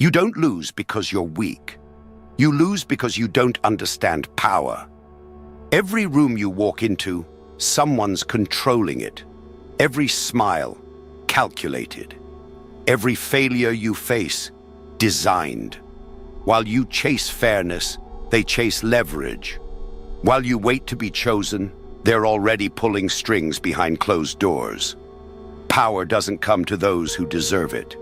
You don't lose because you're weak. You lose because you don't understand power. Every room you walk into, someone's controlling it. Every smile, calculated. Every failure you face, designed. While you chase fairness, they chase leverage. While you wait to be chosen, they're already pulling strings behind closed doors. Power doesn't come to those who deserve it.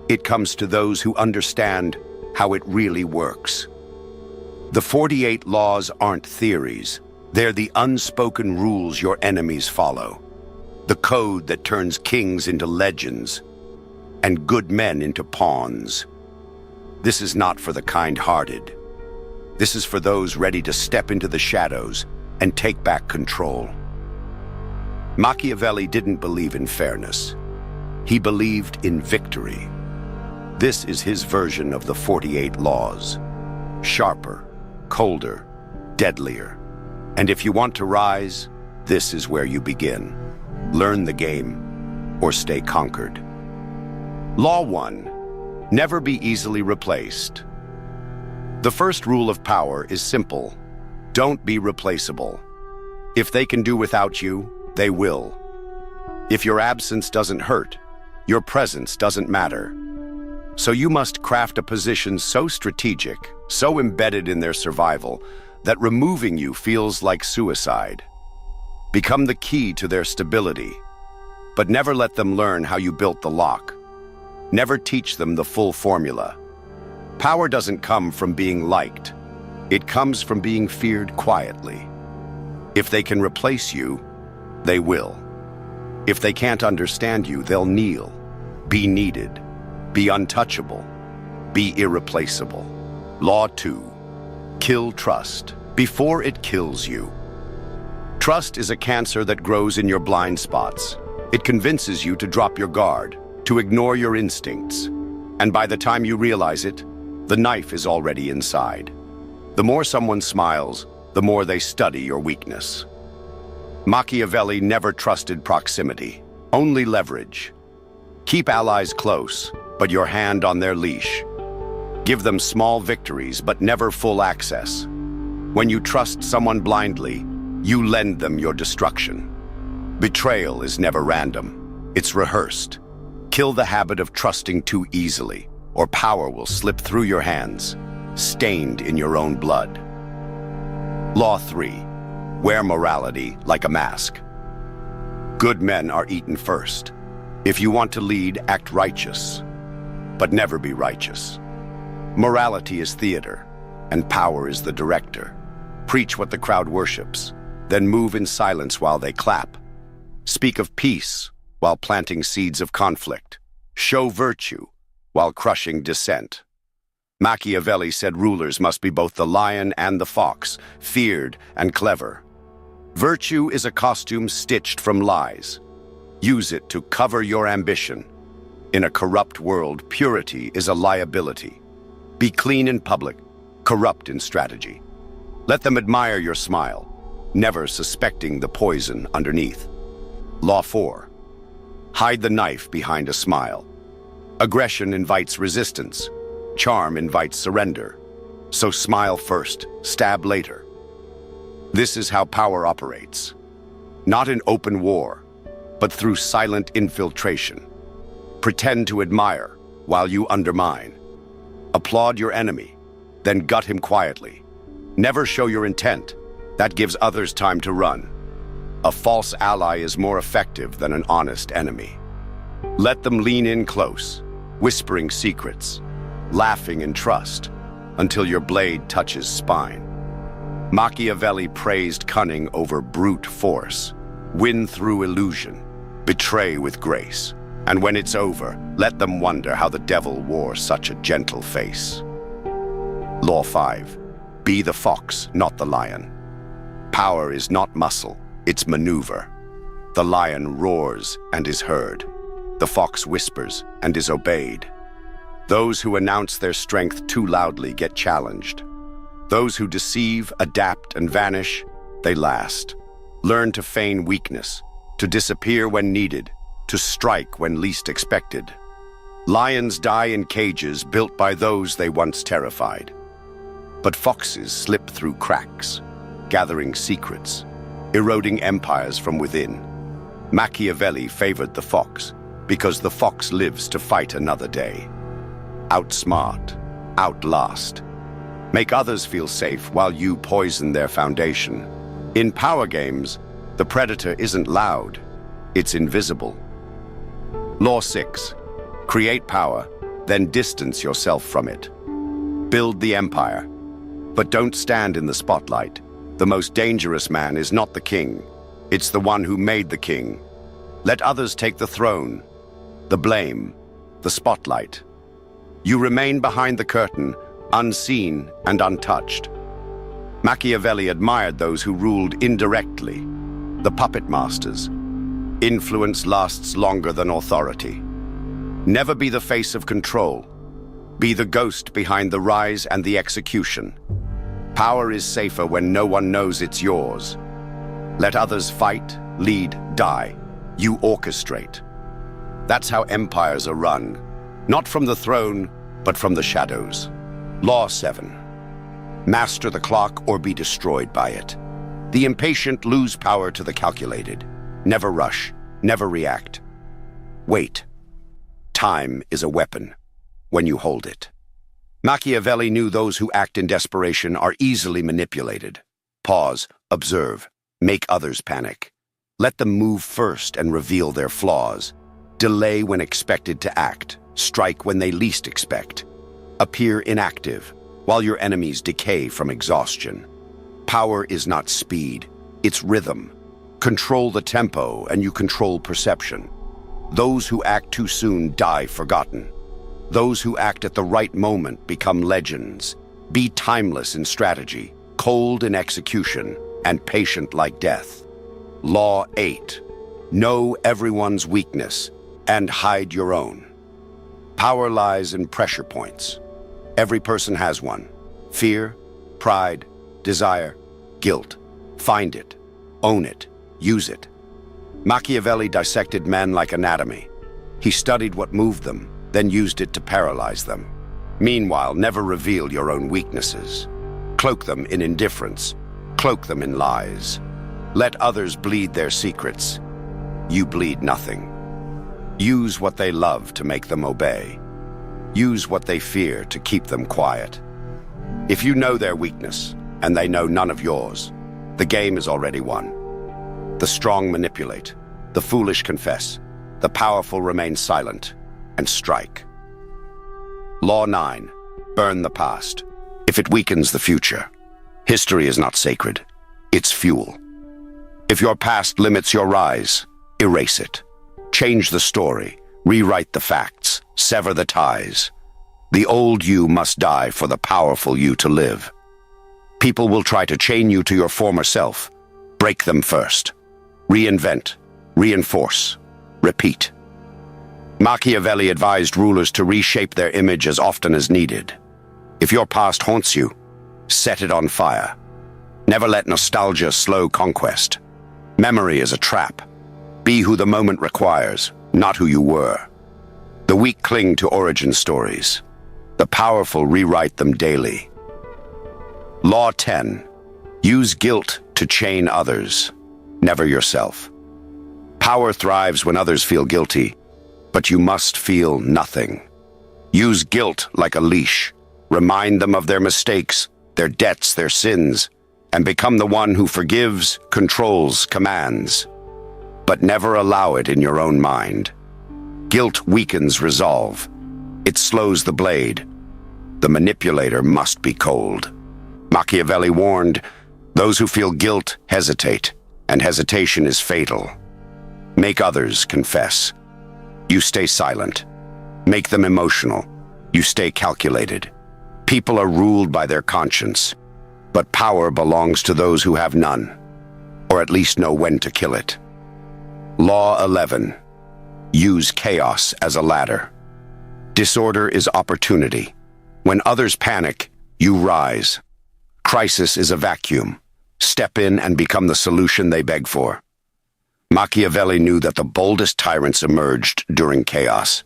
It comes to those who understand how it really works. The 48 laws aren't theories. They're the unspoken rules your enemies follow. The code that turns kings into legends and good men into pawns. This is not for the kind-hearted. This is for those ready to step into the shadows and take back control. Machiavelli didn't believe in fairness. He believed in victory. This is his version of the 48 laws. Sharper, colder, deadlier. And if you want to rise, this is where you begin. Learn the game, or stay conquered. Law 1. Never be easily replaced. The first rule of power is simple. Don't be replaceable. If they can do without you, they will. If your absence doesn't hurt, your presence doesn't matter. So you must craft a position so strategic, so embedded in their survival, that removing you feels like suicide. Become the key to their stability, but never let them learn how you built the lock. Never teach them the full formula. Power doesn't come from being liked. It comes from being feared quietly. If they can replace you, they will. If they can't understand you, they'll kneel. Be needed. Be untouchable. Be irreplaceable. Law 2. Kill trust before it kills you. Trust is a cancer that grows in your blind spots. It convinces you to drop your guard, to ignore your instincts. And by the time you realize it, the knife is already inside. The more someone smiles, the more they study your weakness. Machiavelli never trusted proximity, only leverage. Keep allies close, but your hand on their leash. Give them small victories, but never full access. When you trust someone blindly, you lend them your destruction. Betrayal is never random. It's rehearsed. Kill the habit of trusting too easily, or power will slip through your hands, stained in your own blood. Law 3. Wear morality like a mask. Good men are eaten first. If you want to lead, act righteous, but never be righteous. Morality is theater, and power is the director. Preach what the crowd worships, then move in silence while they clap. Speak of peace while planting seeds of conflict. Show virtue while crushing dissent. Machiavelli said rulers must be both the lion and the fox, feared and clever. Virtue is a costume stitched from lies. Use it to cover your ambition. In a corrupt world, purity is a liability. Be clean in public, corrupt in strategy. Let them admire your smile, never suspecting the poison underneath. Law 4. Hide the knife behind a smile. Aggression invites resistance. Charm invites surrender. So smile first, stab later. This is how power operates. Not in open war, but through silent infiltration. Pretend to admire while you undermine. Applaud your enemy, then gut him quietly. Never show your intent. That gives others time to run. A false ally is more effective than an honest enemy. Let them lean in close, whispering secrets, laughing in trust, until your blade touches spine. Machiavelli praised cunning over brute force. Win through illusion, betray with grace. And when it's over, let them wonder how the devil wore such a gentle face. Law 5. Be the fox, not the lion. Power is not muscle, it's maneuver. The lion roars and is heard. The fox whispers and is obeyed. Those who announce their strength too loudly get challenged. Those who deceive, adapt, and vanish, they last. Learn to feign weakness, to disappear when needed, to strike when least expected. Lions die in cages built by those they once terrified. But foxes slip through cracks, gathering secrets, eroding empires from within. Machiavelli favored the fox because the fox lives to fight another day. Outsmart, outlast. Make others feel safe while you poison their foundation. In power games, the predator isn't loud, it's invisible. Law 6. Create power, then distance yourself from it. Build the empire, but don't stand in the spotlight. The most dangerous man is not the king, it's the one who made the king. Let others take the throne, the blame, the spotlight. You remain behind the curtain, unseen and untouched. Machiavelli admired those who ruled indirectly, the puppet masters. Influence lasts longer than authority. Never be the face of control. Be the ghost behind the rise and the execution. Power is safer when no one knows it's yours. Let others fight, lead, die. You orchestrate. That's how empires are run. Not from the throne, but from the shadows. Law 7. Master the clock or be destroyed by it. The impatient lose power to the calculated. Never rush, never react. Wait. Time is a weapon when you hold it. Machiavelli knew those who act in desperation are easily manipulated. Pause, observe, make others panic. Let them move first and reveal their flaws. Delay when expected to act, strike when they least expect. Appear inactive, while your enemies decay from exhaustion. Power is not speed, it's rhythm. Control the tempo and you control perception. Those who act too soon die forgotten. Those who act at the right moment become legends. Be timeless in strategy, cold in execution, and patient like death. Law 8. Know everyone's weakness and hide your own. Power lies in pressure points. Every person has one. Fear, pride, desire, guilt. Find it, own it, use it. Machiavelli dissected men like anatomy. He studied what moved them, then used it to paralyze them. Meanwhile, never reveal your own weaknesses. Cloak them in indifference. Cloak them in lies. Let others bleed their secrets. You bleed nothing. Use what they love to make them obey. Use what they fear to keep them quiet. If you know their weakness, and they know none of yours, the game is already won. The strong manipulate, the foolish confess, the powerful remain silent, and strike. Law 9. Burn the past, if it weakens the future. History is not sacred, it's fuel. If your past limits your rise, erase it. Change the story, rewrite the facts, sever the ties. The old you must die for the powerful you to live. People will try to chain you to your former self. Break them first. Reinvent, reinforce, repeat. Machiavelli advised rulers to reshape their image as often as needed. If your past haunts you, set it on fire. Never let nostalgia slow conquest. Memory is a trap. Be who the moment requires, not who you were. The weak cling to origin stories. The powerful rewrite them daily. Law 10. Use guilt to chain others, never yourself. Power thrives when others feel guilty, but you must feel nothing. Use guilt like a leash. Remind them of their mistakes, their debts, their sins, and become the one who forgives, controls, commands. But never allow it in your own mind. Guilt weakens resolve. It slows the blade. The manipulator must be cold. Machiavelli warned, those who feel guilt hesitate, and hesitation is fatal. Make others confess. You stay silent. Make them emotional. You stay calculated. People are ruled by their conscience, but power belongs to those who have none, or at least know when to kill it. Law 11. Use chaos as a ladder. Disorder is opportunity. When others panic, you rise. Crisis is a vacuum. Step in and become the solution they beg for. Machiavelli knew that the boldest tyrants emerged during chaos.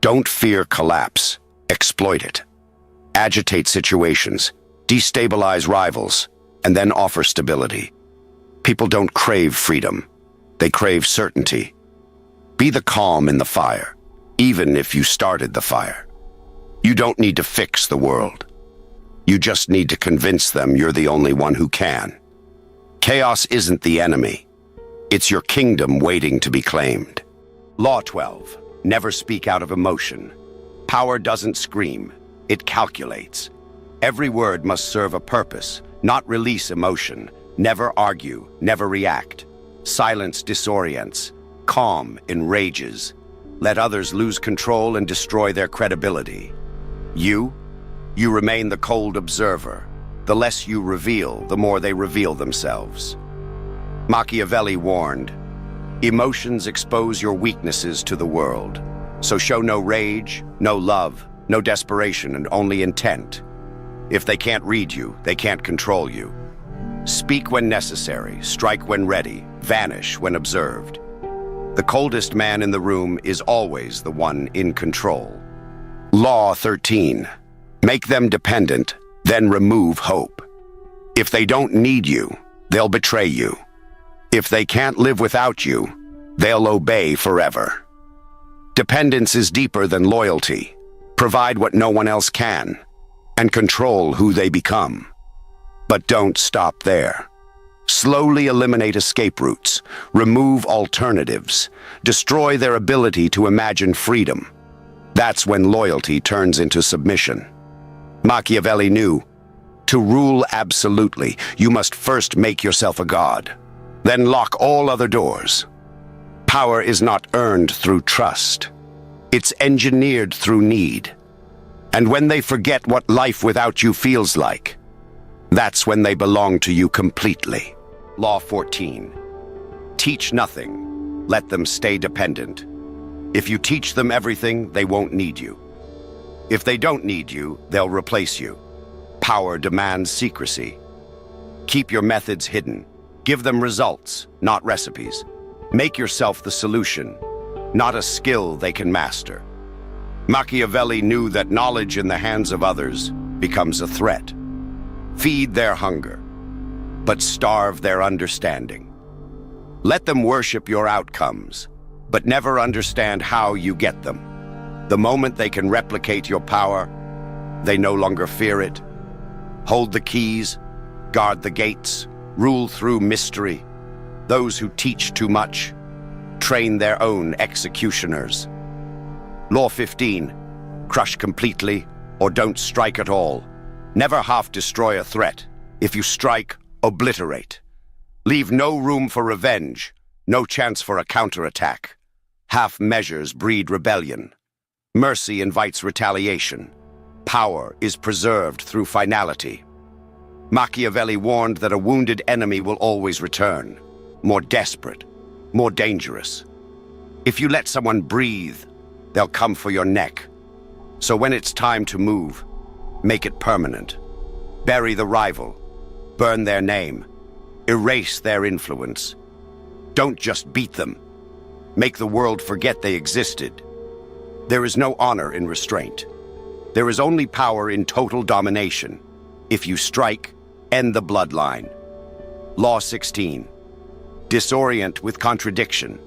Don't fear collapse. Exploit it. Agitate situations. Destabilize rivals. And then offer stability. People don't crave freedom. They crave certainty. Be the calm in the fire, even if you started the fire. You don't need to fix the world. You just need to convince them you're the only one who can. Chaos isn't the enemy. It's your kingdom waiting to be claimed. Law 12. Never speak out of emotion. Power doesn't scream. It calculates. Every word must serve a purpose, not release emotion. Never argue, never react. Silence disorients. Calm enrages. Let others lose control and destroy their credibility. You remain the cold observer. The less you reveal, the more they reveal themselves. Machiavelli warned, emotions expose your weaknesses to the world. So show no rage, no love, no desperation, and only intent. If they can't read you, they can't control you. Speak when necessary, strike when ready, vanish when observed. The coldest man in the room is always the one in control. Law 13. Make them dependent, then remove hope. If they don't need you, they'll betray you. If they can't live without you, they'll obey forever. Dependence is deeper than loyalty. Provide what no one else can, and control who they become. But don't stop there. Slowly eliminate escape routes, remove alternatives, destroy their ability to imagine freedom. That's when loyalty turns into submission. Machiavelli knew, to rule absolutely, you must first make yourself a god, then lock all other doors. Power is not earned through trust. It's engineered through need. And when they forget what life without you feels like, that's when they belong to you completely. Law 14. Teach nothing. Let them stay dependent. If you teach them everything, they won't need you. If they don't need you, they'll replace you. Power demands secrecy. Keep your methods hidden. Give them results, not recipes. Make yourself the solution, not a skill they can master. Machiavelli knew that knowledge in the hands of others becomes a threat. Feed their hunger, but starve their understanding. Let them worship your outcomes, but never understand how you get them. The moment they can replicate your power, they no longer fear it. Hold the keys, guard the gates, rule through mystery. Those who teach too much train their own executioners. Law 15. Crush completely or don't strike at all. Never half destroy a threat. If you strike, obliterate. Leave no room for revenge, no chance for a counterattack. Half measures breed rebellion. Mercy invites retaliation. Power is preserved through finality. Machiavelli warned that a wounded enemy will always return, more desperate, more dangerous. If you let someone breathe, they'll come for your neck. So when it's time to move, make it permanent. Bury the rival, burn their name, erase their influence. Don't just beat them. Make the world forget they existed. There is no honor in restraint. There is only power in total domination. If you strike, end the bloodline. Law 16. Disorient with contradiction.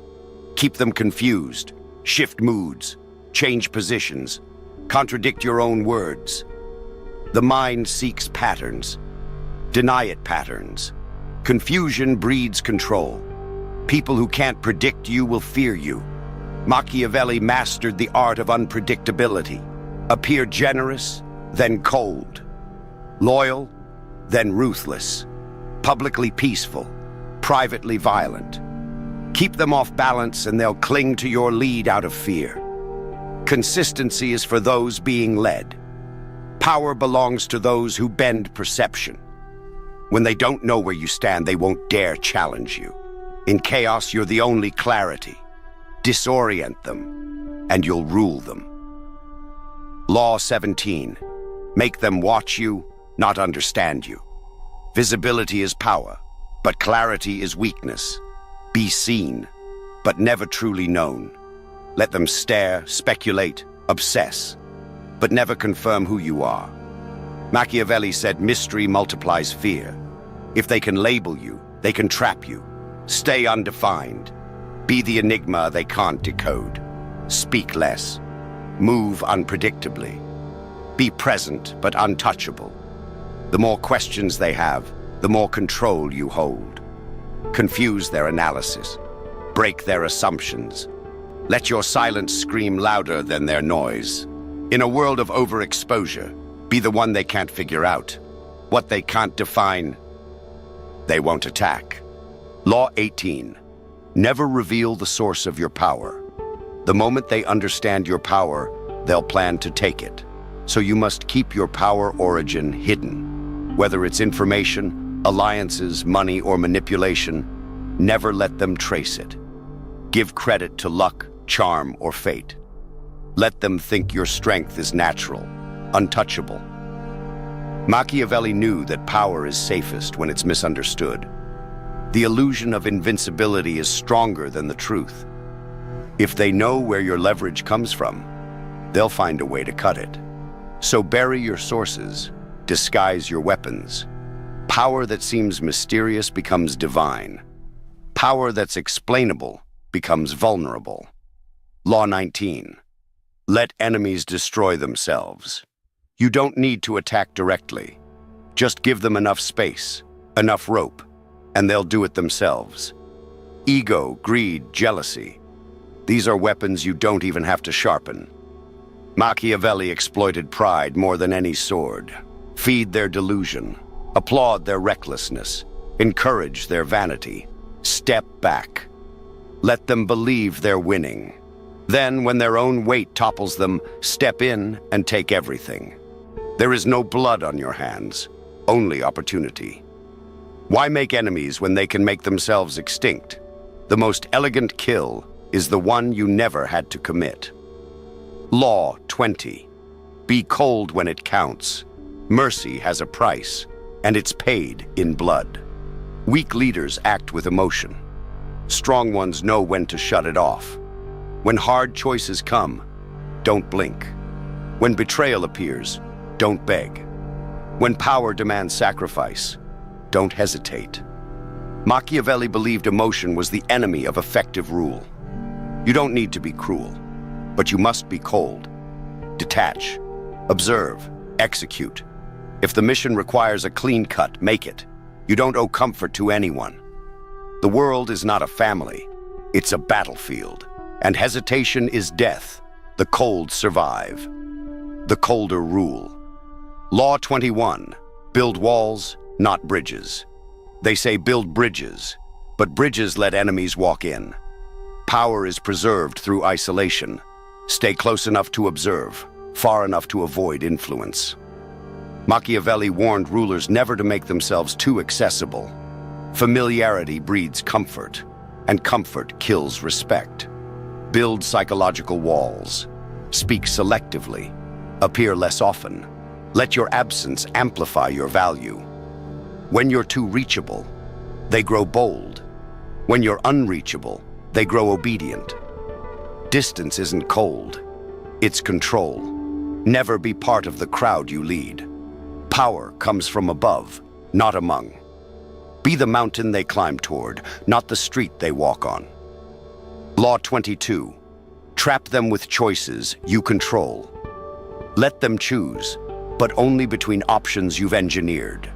Keep them confused. Shift moods. Change positions. Contradict your own words. The mind seeks patterns. Deny it patterns. Confusion breeds control. People who can't predict you will fear you. Machiavelli mastered the art of unpredictability. Appear generous, then cold. Loyal, then ruthless. Publicly peaceful, privately violent. Keep them off balance and they'll cling to your lead out of fear. Consistency is for those being led. Power belongs to those who bend perception. When they don't know where you stand, they won't dare challenge you. In chaos, you're the only clarity. Disorient them, and you'll rule them. Law 17. Make them watch you, not understand you. Visibility is power, but clarity is weakness. Be seen, but never truly known. Let them stare, speculate, obsess, but never confirm who you are. Machiavelli said mystery multiplies fear. If they can label you, they can trap you. Stay undefined. Be the enigma they can't decode. Speak less. Move unpredictably. Be present but untouchable. The more questions they have, the more control you hold. Confuse their analysis. Break their assumptions. Let your silence scream louder than their noise. In a world of overexposure, be the one they can't figure out. What they can't define, they won't attack. Law 18. Never reveal the source of your power. The moment they understand your power, they'll plan to take it. So you must keep your power origin hidden. Whether it's information, alliances, money, or manipulation, never let them trace it. Give credit to luck, charm, or fate. Let them think your strength is natural, untouchable. Machiavelli knew that power is safest when it's misunderstood. The illusion of invincibility is stronger than the truth. If they know where your leverage comes from, they'll find a way to cut it. So bury your sources, disguise your weapons. Power that seems mysterious becomes divine. Power that's explainable becomes vulnerable. Law 19. Let enemies destroy themselves. You don't need to attack directly. Just give them enough space, enough rope, and they'll do it themselves. Ego, greed, jealousy. These are weapons you don't even have to sharpen. Machiavelli exploited pride more than any sword. Feed their delusion. Applaud their recklessness. Encourage their vanity. Step back. Let them believe they're winning. Then, when their own weight topples them, step in and take everything. There is no blood on your hands, only opportunity. Why make enemies when they can make themselves extinct? The most elegant kill is the one you never had to commit. Law 20. Be cold when it counts. Mercy has a price, and it's paid in blood. Weak leaders act with emotion. Strong ones know when to shut it off. When hard choices come, don't blink. When betrayal appears, don't beg. When power demands sacrifice, don't hesitate. Machiavelli believed emotion was the enemy of effective rule. You don't need to be cruel, but you must be cold. Detach, observe, execute. If the mission requires a clean cut, make it. You don't owe comfort to anyone. The world is not a family, it's a battlefield. And hesitation is death. The cold survive. The colder rule. Law 21. Build walls, not bridges. They say build bridges, but bridges let enemies walk in. Power is preserved through isolation. Stay close enough to observe, far enough to avoid influence. Machiavelli warned rulers never to make themselves too accessible. Familiarity breeds comfort, and comfort kills respect. Build psychological walls. Speak selectively. Appear less often. Let your absence amplify your value. When you're too reachable, they grow bold. When you're unreachable, they grow obedient. Distance isn't cold. It's control. Never be part of the crowd you lead. Power comes from above, not among. Be the mountain they climb toward, not the street they walk on. Law 22. Trap them with choices you control. Let them choose, but only between options you've engineered.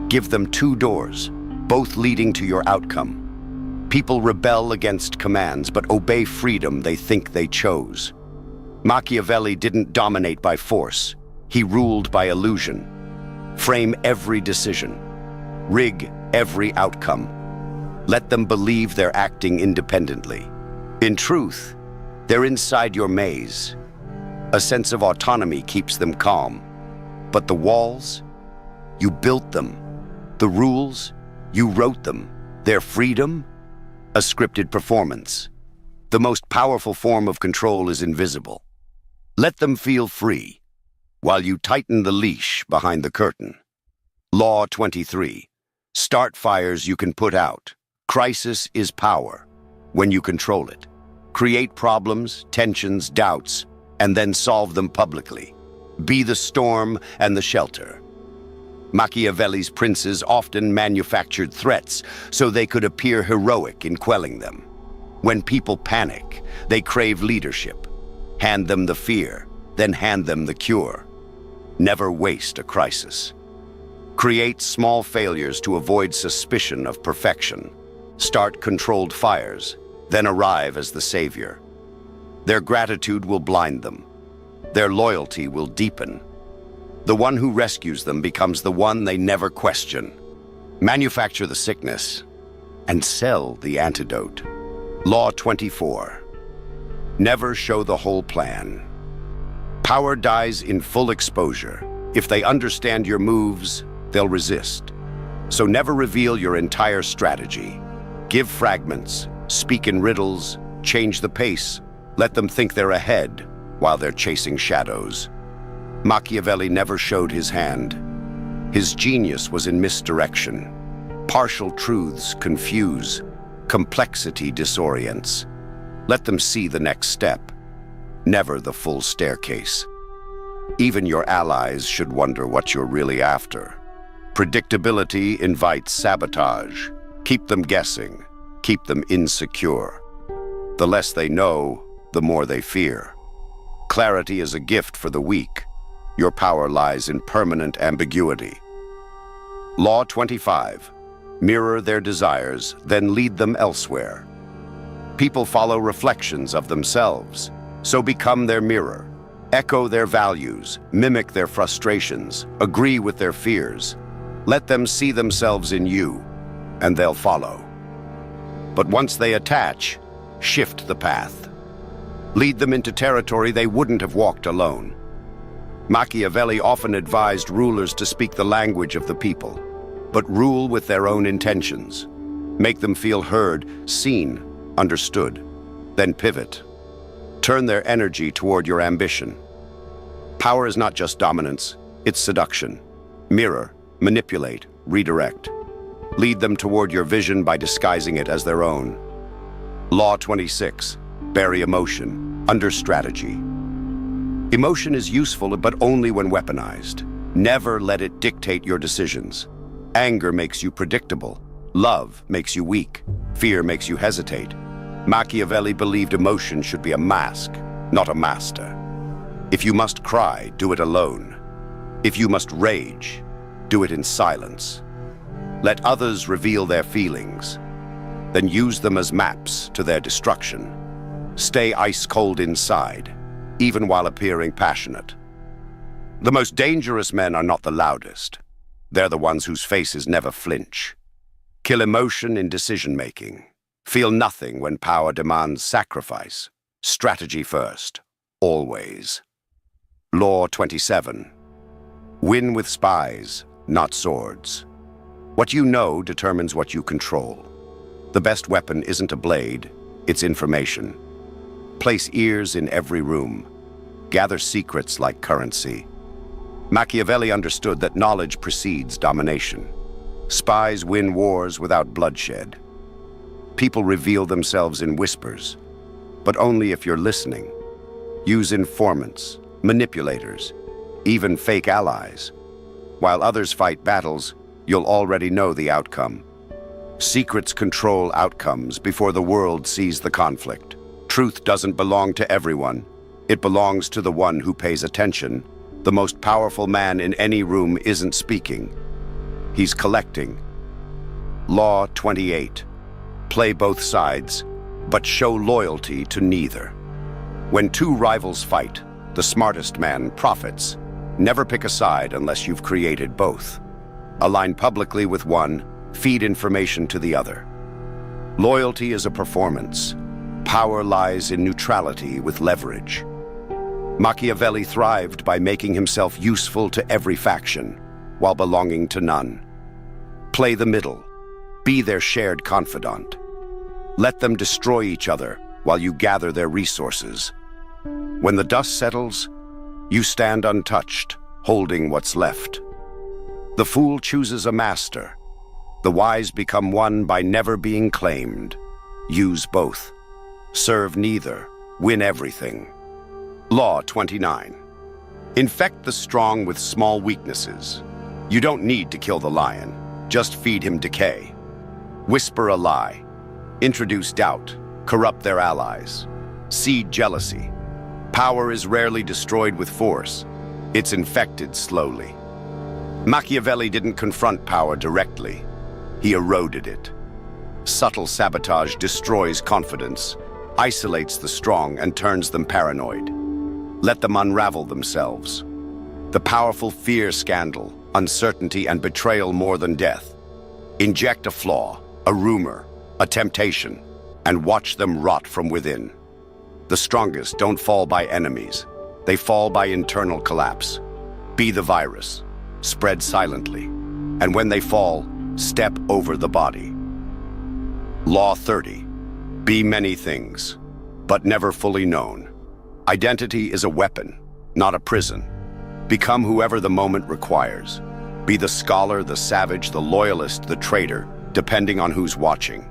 Give them 2 doors, both leading to your outcome. People rebel against commands, but obey freedom they think they chose. Machiavelli didn't dominate by force. He ruled by illusion. Frame every decision. Rig every outcome. Let them believe they're acting independently. In truth, they're inside your maze. A sense of autonomy keeps them calm. But the walls, you built them. The rules, you wrote them. Their freedom, a scripted performance. The most powerful form of control is invisible. Let them feel free, while you tighten the leash behind the curtain. Law 23. Start fires you can put out. Crisis is power when you control it. Create problems, tensions, doubts, and then solve them publicly. Be the storm and the shelter. Machiavelli's princes often manufactured threats so they could appear heroic in quelling them. When people panic, they crave leadership. Hand them the fear, then hand them the cure. Never waste a crisis. Create small failures to avoid suspicion of perfection. Start controlled fires, then arrive as the savior. Their gratitude will blind them. Their loyalty will deepen. The one who rescues them becomes the one they never question. Manufacture the sickness and sell the antidote. Law 24. Never show the whole plan. Power dies in full exposure. If they understand your moves, they'll resist. So never reveal your entire strategy. Give fragments, speak in riddles, change the pace. Let them think they're ahead while they're chasing shadows. Machiavelli never showed his hand. His genius was in misdirection. Partial truths confuse. Complexity disorients. Let them see the next step, never the full staircase. Even your allies should wonder what you're really after. Predictability invites sabotage. Keep them guessing. Keep them insecure. The less they know, the more they fear. Clarity is a gift for the weak. Your power lies in permanent ambiguity. Law 25. Mirror their desires, then lead them elsewhere. People follow reflections of themselves, so become their mirror. Echo their values, mimic their frustrations, agree with their fears. Let them see themselves in you, and they'll follow. But once they attach, shift the path. Lead them into territory they wouldn't have walked alone. Machiavelli often advised rulers to speak the language of the people, but rule with their own intentions. Make them feel heard, seen, understood. Then pivot. Turn their energy toward your ambition. Power is not just dominance, it's seduction. Mirror, manipulate, redirect. Lead them toward your vision by disguising it as their own. Law 26. Bury emotion, under strategy. Emotion is useful, but only when weaponized. Never let it dictate your decisions. Anger makes you predictable. Love makes you weak. Fear makes you hesitate. Machiavelli believed emotion should be a mask, not a master. If you must cry, do it alone. If you must rage, do it in silence. Let others reveal their feelings, then use them as maps to their destruction. Stay ice-cold inside, even while appearing passionate. The most dangerous men are not the loudest. They're the ones whose faces never flinch. Kill emotion in decision-making. Feel nothing when power demands sacrifice. Strategy first, always. Law 27. Win with spies, not swords. What you know determines what you control. The best weapon isn't a blade, it's information. Place ears in every room. Gather secrets like currency. Machiavelli understood that knowledge precedes domination. Spies win wars without bloodshed. People reveal themselves in whispers, but only if you're listening. Use informants, manipulators, even fake allies. While others fight battles, you'll already know the outcome. Secrets control outcomes before the world sees the conflict. Truth doesn't belong to everyone. It belongs to the one who pays attention. The most powerful man in any room isn't speaking. He's collecting. Law 28. Play both sides, but show loyalty to neither. When two rivals fight, the smartest man profits. Never pick a side unless you've created both. Align publicly with one, feed information to the other. Loyalty is a performance. Power lies in neutrality with leverage. Machiavelli thrived by making himself useful to every faction, while belonging to none. Play the middle. Be their shared confidant. Let them destroy each other while you gather their resources. When the dust settles, you stand untouched, holding what's left. The fool chooses a master. The wise become one by never being claimed. Use both. Serve neither. Win everything. Law 29. Infect the strong with small weaknesses. You don't need to kill the lion. Just feed him decay. Whisper a lie. Introduce doubt. Corrupt their allies. Seed jealousy. Power is rarely destroyed with force. It's infected slowly. Machiavelli didn't confront power directly. He eroded it. Subtle sabotage destroys confidence, isolates the strong, and turns them paranoid. Let them unravel themselves. The powerful fear scandal, uncertainty, and betrayal more than death. Inject a flaw, a rumor, a temptation, and watch them rot from within. The strongest don't fall by enemies. They fall by internal collapse. Be the virus. Spread silently. And when they fall, step over the body. Law 30. Be many things, but never fully known. Identity is a weapon, not a prison. Become whoever the moment requires. Be the scholar, the savage, the loyalist, the traitor, depending on who's watching.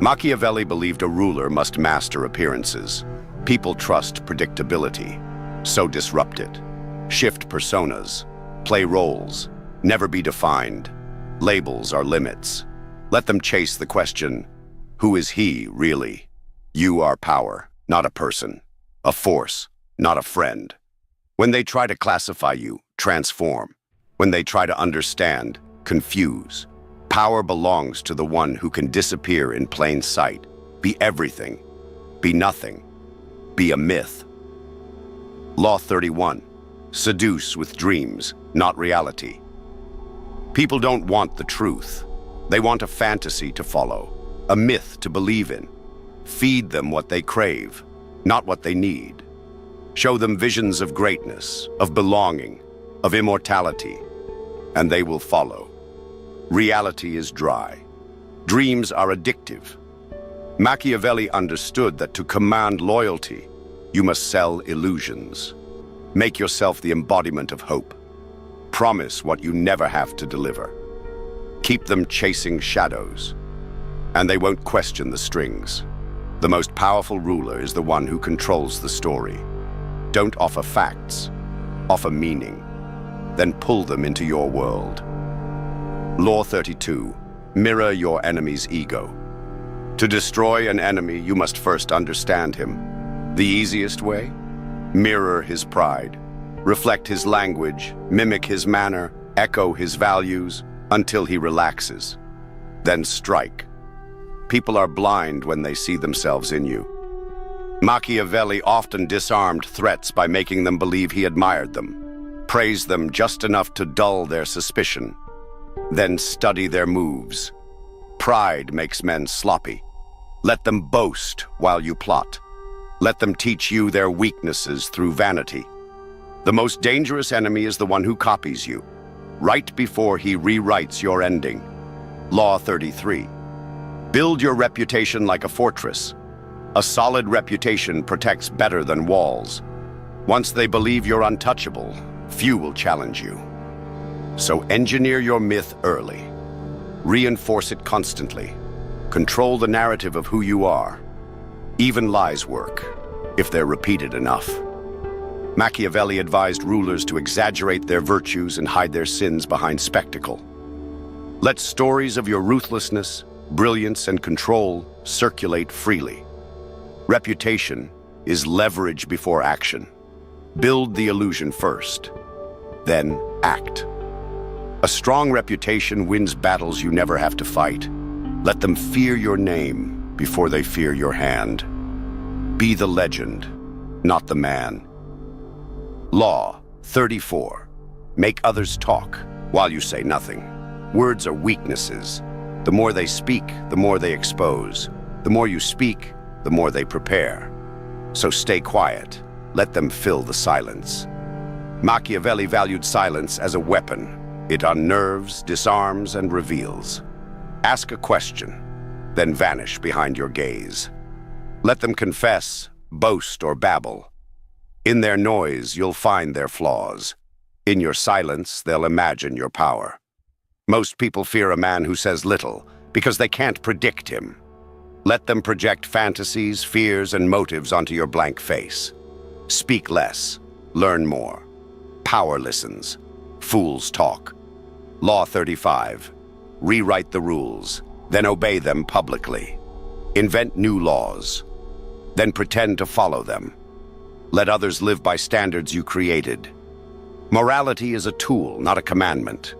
Machiavelli believed a ruler must master appearances. People trust predictability, so disrupt it. Shift personas, play roles, never be defined. Labels are limits. Let them chase the question, who is he really? You are power, not a person. A force, not a friend. When they try to classify you, transform. When they try to understand, confuse. Power belongs to the one who can disappear in plain sight. Be everything. Be nothing. Be a myth. Law 31. Seduce with dreams, not reality. People don't want the truth. They want a fantasy to follow, a myth to believe in. Feed them what they crave, not what they need. Show them visions of greatness, of belonging, of immortality, and they will follow. Reality is dry. Dreams are addictive. Machiavelli understood that to command loyalty, you must sell illusions. Make yourself the embodiment of hope. Promise what you never have to deliver. Keep them chasing shadows, and they won't question the strings. The most powerful ruler is the one who controls the story. Don't offer facts, offer meaning, then pull them into your world. Law 32. Mirror your enemy's ego. To destroy an enemy, you must first understand him. The easiest way? Mirror his pride. Reflect his language, mimic his manner, echo his values, until he relaxes. Then strike. People are blind when they see themselves in you. Machiavelli often disarmed threats by making them believe he admired them. Praise them just enough to dull their suspicion. Then study their moves. Pride makes men sloppy. Let them boast while you plot. Let them teach you their weaknesses through vanity. The most dangerous enemy is the one who copies you, right before he rewrites your ending. Law 33. Build your reputation like a fortress. A solid reputation protects better than walls. Once they believe you're untouchable, few will challenge you. So engineer your myth early. Reinforce it constantly. Control the narrative of who you are. Even lies work, if they're repeated enough. Machiavelli advised rulers to exaggerate their virtues and hide their sins behind spectacle. Let stories of your ruthlessness, brilliance, and control circulate freely. Reputation is leverage before action. Build the illusion first, then act. A strong reputation wins battles you never have to fight. Let them fear your name before they fear your hand. Be the legend, not the man. Law 34. Make others talk while you say nothing. Words are weaknesses. The more they speak, the more they expose. The more you speak, the more they prepare. So stay quiet. Let them fill the silence. Machiavelli valued silence as a weapon. It unnerves, disarms, and reveals. Ask a question, then vanish behind your gaze. Let them confess, boast, or babble. In their noise, you'll find their flaws. In your silence, they'll imagine your power. Most people fear a man who says little because they can't predict him. Let them project fantasies, fears, and motives onto your blank face. Speak less, learn more. Power listens, fools talk. Law 35. Rewrite the rules, then obey them publicly. Invent new laws, then pretend to follow them. Let others live by standards you created. Morality is a tool, not a commandment.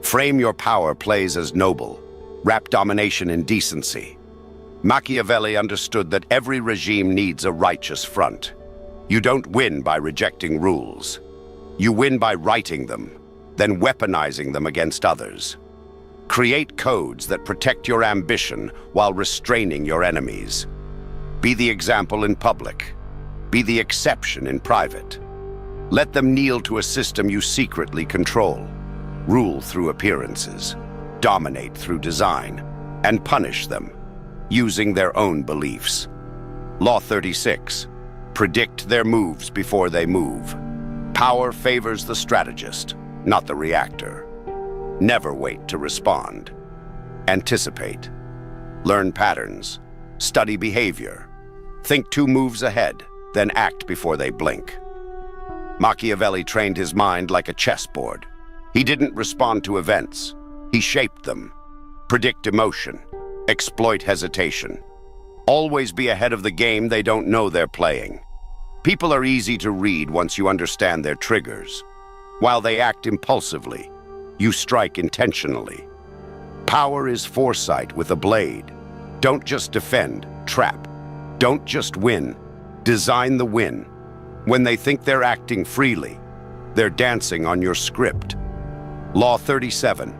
Frame your power plays as noble. Wrap domination in decency. Machiavelli understood that every regime needs a righteous front. You don't win by rejecting rules. You win by writing them, then weaponizing them against others. Create codes that protect your ambition while restraining your enemies. Be the example in public. Be the exception in private. Let them kneel to a system you secretly control. Rule through appearances. Dominate through design. And punish them, using their own beliefs. Law 36. Predict their moves before they move. Power favors the strategist, not the reactor. Never wait to respond. Anticipate. Learn patterns. Study behavior. Think 2 moves ahead, then act before they blink. Machiavelli trained his mind like a chessboard. He didn't respond to events. He shaped them. Predict emotion. Exploit hesitation. Always be ahead of the game they don't know they're playing. People are easy to read once you understand their triggers. While they act impulsively, you strike intentionally. Power is foresight with a blade. Don't just defend, trap. Don't just win, design the win. When they think they're acting freely, they're dancing on your script. Law 37.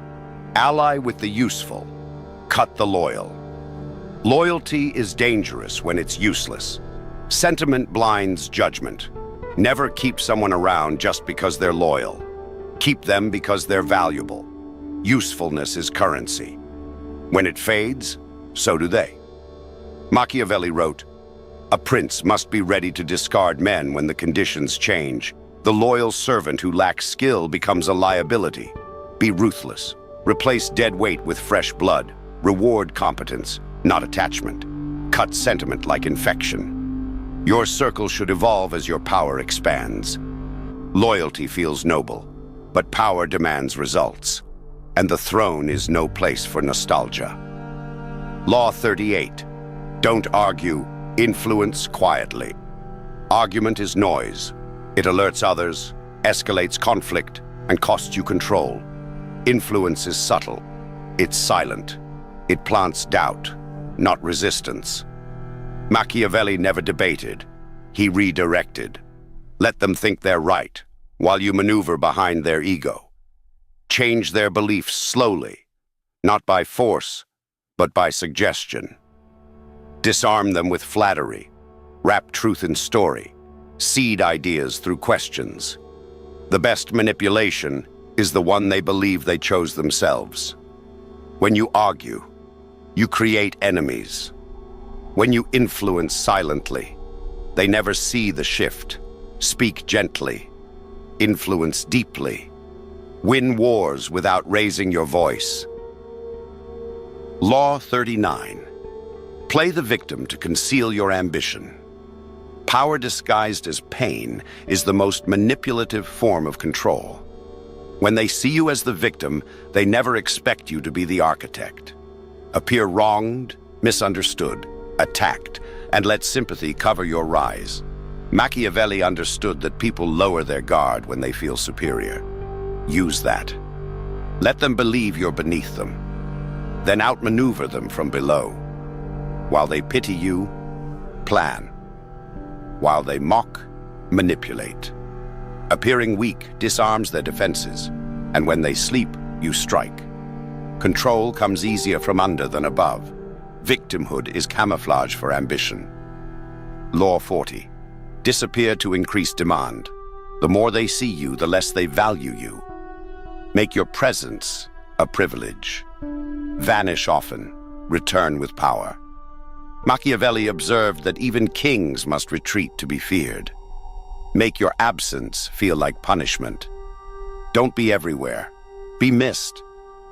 Ally with the useful, cut the loyal. Loyalty is dangerous when it's useless. Sentiment blinds judgment. Never keep someone around just because they're loyal. Keep them because they're valuable. Usefulness is currency. When it fades, so do they. Machiavelli wrote, "A prince must be ready to discard men when the conditions change. The loyal servant who lacks skill becomes a liability. Be ruthless. Replace dead weight with fresh blood. Reward competence, not attachment. Cut sentiment like infection. Your circle should evolve as your power expands. Loyalty feels noble, but power demands results. And the throne is no place for nostalgia." Law 38. Don't argue, influence quietly. Argument is noise. It alerts others, escalates conflict, and costs you control. Influence is subtle. It's silent. It plants doubt, not resistance. Machiavelli never debated. He redirected. Let them think they're right, while you maneuver behind their ego. Change their beliefs slowly, not by force, but by suggestion. Disarm them with flattery. Wrap truth in story. Seed ideas through questions. The best manipulation is the one they believe they chose themselves. When you argue, you create enemies. When you influence silently, they never see the shift. Speak gently. Influence deeply. Win wars without raising your voice. Law 39. Play the victim to conceal your ambition. Power disguised as pain is the most manipulative form of control. When they see you as the victim, they never expect you to be the architect. Appear wronged, misunderstood, attacked, and let sympathy cover your rise. Machiavelli understood that people lower their guard when they feel superior. Use that. Let them believe you're beneath them. Then outmaneuver them from below. While they pity you, plan. While they mock, manipulate. Appearing weak disarms their defenses, and when they sleep, you strike. Control comes easier from under than above. Victimhood is camouflage for ambition. Law 40. Disappear to increase demand. The more they see you, the less they value you. Make your presence a privilege. Vanish often, return with power. Machiavelli observed that even kings must retreat to be feared. Make your absence feel like punishment. Don't be everywhere. Be missed.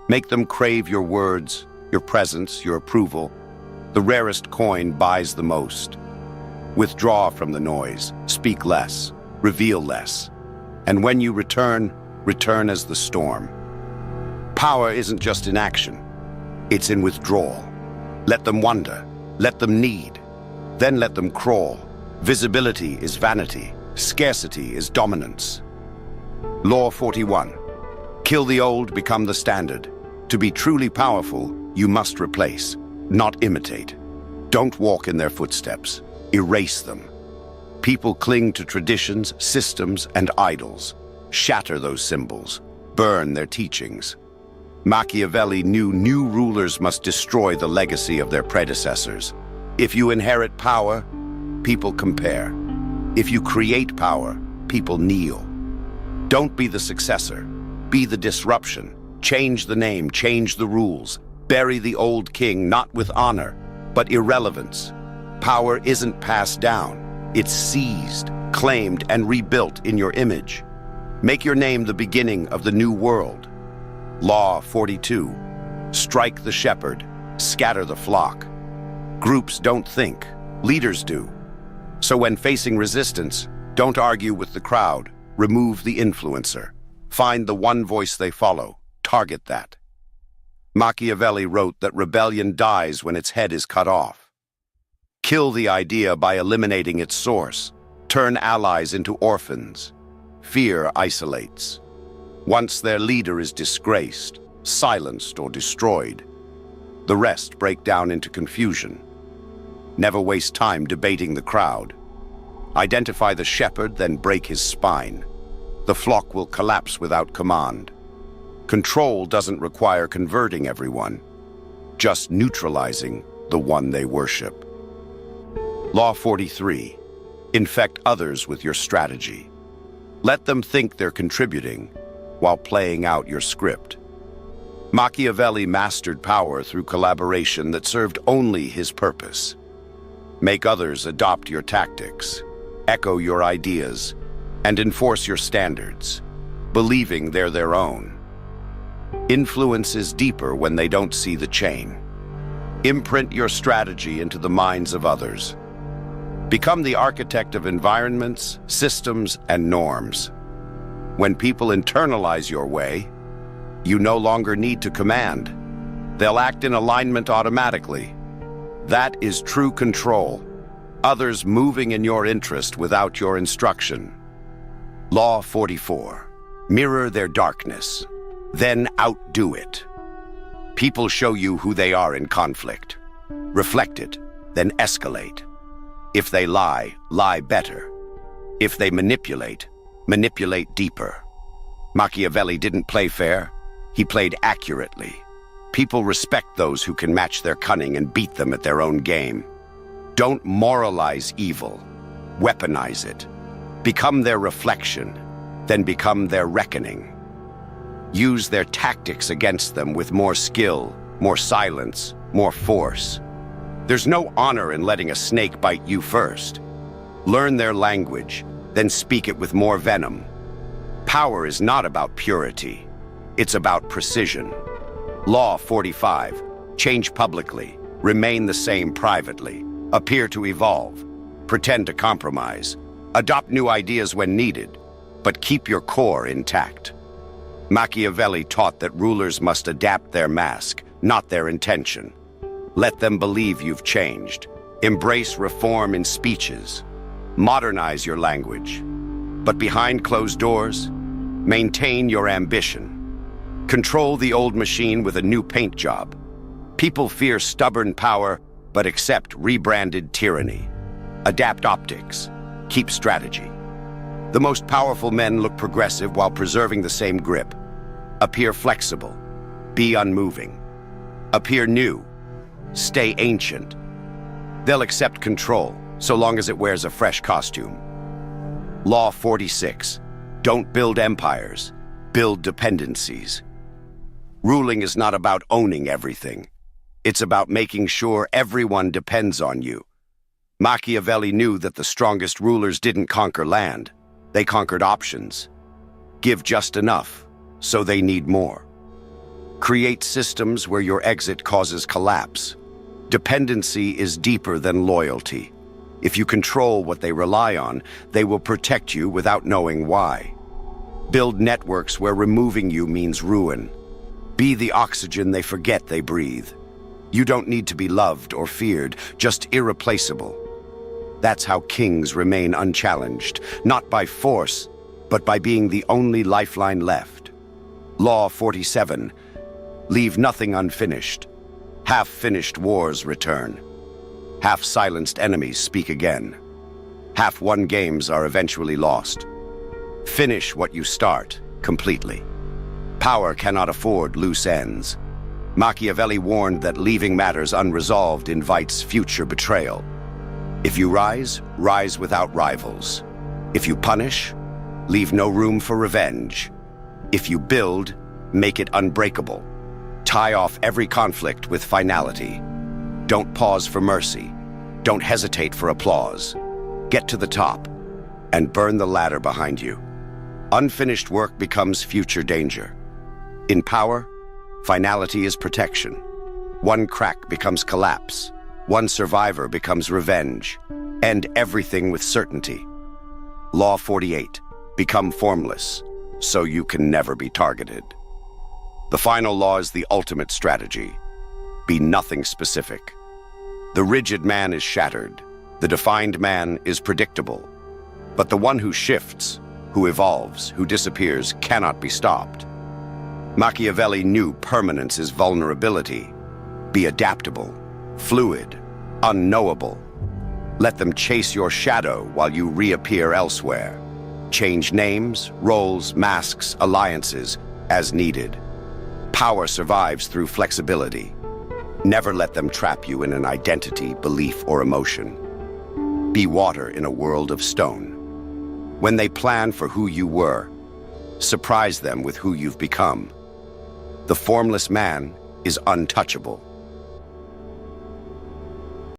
Make them crave your words, your presence, your approval. The rarest coin buys the most. Withdraw from the noise, speak less, reveal less. And when you return, return as the storm. Power isn't just in action, it's in withdrawal. Let them wonder, let them need, then let them crawl. Visibility is vanity, scarcity is dominance. Law 41. Kill the old, become the standard. To be truly powerful, you must replace, not imitate. Don't walk in their footsteps, erase them. People cling to traditions, systems, and idols. Shatter those symbols, burn their teachings. Machiavelli knew new rulers must destroy the legacy of their predecessors. If you inherit power, people compare. If you create power, people kneel. Don't be the successor, be the disruption. Change the name, change the rules. Bury the old king, not with honor, but irrelevance. Power isn't passed down, it's seized, claimed, and rebuilt in your image. Make your name the beginning of the new world. Law 42. Strike the shepherd, scatter the flock. Groups don't think, leaders do. So when facing resistance, don't argue with the crowd, remove the influencer. Find the one voice they follow, target that. Machiavelli wrote that rebellion dies when its head is cut off. Kill the idea by eliminating its source. Turn allies into orphans. Fear isolates. Once their leader is disgraced, silenced, or destroyed, the rest break down into confusion. Never waste time debating the crowd. Identify the shepherd, then break his spine. The flock will collapse without command. Control doesn't require converting everyone, just neutralizing the one they worship. Law 43. Infect others with your strategy. Let them think they're contributing while playing out your script. Machiavelli mastered power through collaboration that served only his purpose. Make others adopt your tactics, echo your ideas, and enforce your standards, believing they're their own. Influence is deeper when they don't see the chain. Imprint your strategy into the minds of others. Become the architect of environments, systems, and norms. When people internalize your way, you no longer need to command. They'll act in alignment automatically. That is true control. Others moving in your interest without your instruction. Law 44. Mirror their darkness, then outdo it. People show you who they are in conflict. Reflect it, then escalate. If they lie, lie better. If they manipulate, manipulate deeper. Machiavelli didn't play fair, he played accurately. People respect those who can match their cunning and beat them at their own game. Don't moralize evil, weaponize it. Become their reflection, then become their reckoning. Use their tactics against them with more skill, more silence, more force. There's no honor in letting a snake bite you first. Learn their language, then speak it with more venom. Power is not about purity, it's about precision. Law 45. Change publicly, remain the same privately, appear to evolve, pretend to compromise, adopt new ideas when needed, but keep your core intact. Machiavelli taught that rulers must adapt their mask, not their intention. Let them believe you've changed. Embrace reform in speeches. Modernize your language. But behind closed doors, maintain your ambition. Control the old machine with a new paint job. People fear stubborn power, but accept rebranded tyranny. Adapt optics. Keep strategy. The most powerful men look progressive while preserving the same grip. Appear flexible. Be unmoving. Appear new. Stay ancient. They'll accept control, so long as it wears a fresh costume. Law 46. Don't build empires. Build dependencies. Ruling is not about owning everything. It's about making sure everyone depends on you. Machiavelli knew that the strongest rulers didn't conquer land. They conquered options. Give just enough, so they need more. Create systems where your exit causes collapse. Dependency is deeper than loyalty. If you control what they rely on, they will protect you without knowing why. Build networks where removing you means ruin. Be the oxygen they forget they breathe. You don't need to be loved or feared, just irreplaceable. That's how kings remain unchallenged, not by force, but by being the only lifeline left. Law 47. Leave nothing unfinished. Half-finished wars return. Half-silenced enemies speak again. Half-won games are eventually lost. Finish what you start, completely. Power cannot afford loose ends. Machiavelli warned that leaving matters unresolved invites future betrayal. If you rise, rise without rivals. If you punish, leave no room for revenge. If you build, make it unbreakable. Tie off every conflict with finality. Don't pause for mercy. Don't hesitate for applause. Get to the top and burn the ladder behind you. Unfinished work becomes future danger. In power, finality is protection. One crack becomes collapse. One survivor becomes revenge. End everything with certainty. Law 48. Become formless, so you can never be targeted. The final law is the ultimate strategy. Be nothing specific. The rigid man is shattered. The defined man is predictable. But the one who shifts, who evolves, who disappears, cannot be stopped. Machiavelli knew permanence is vulnerability. Be adaptable, fluid, unknowable. Let them chase your shadow while you reappear elsewhere. Change names, roles, masks, alliances as needed. Power survives through flexibility. Never let them trap you in an identity, belief, or emotion. Be water in a world of stone. When they plan for who you were, surprise them with who you've become. The formless man is untouchable.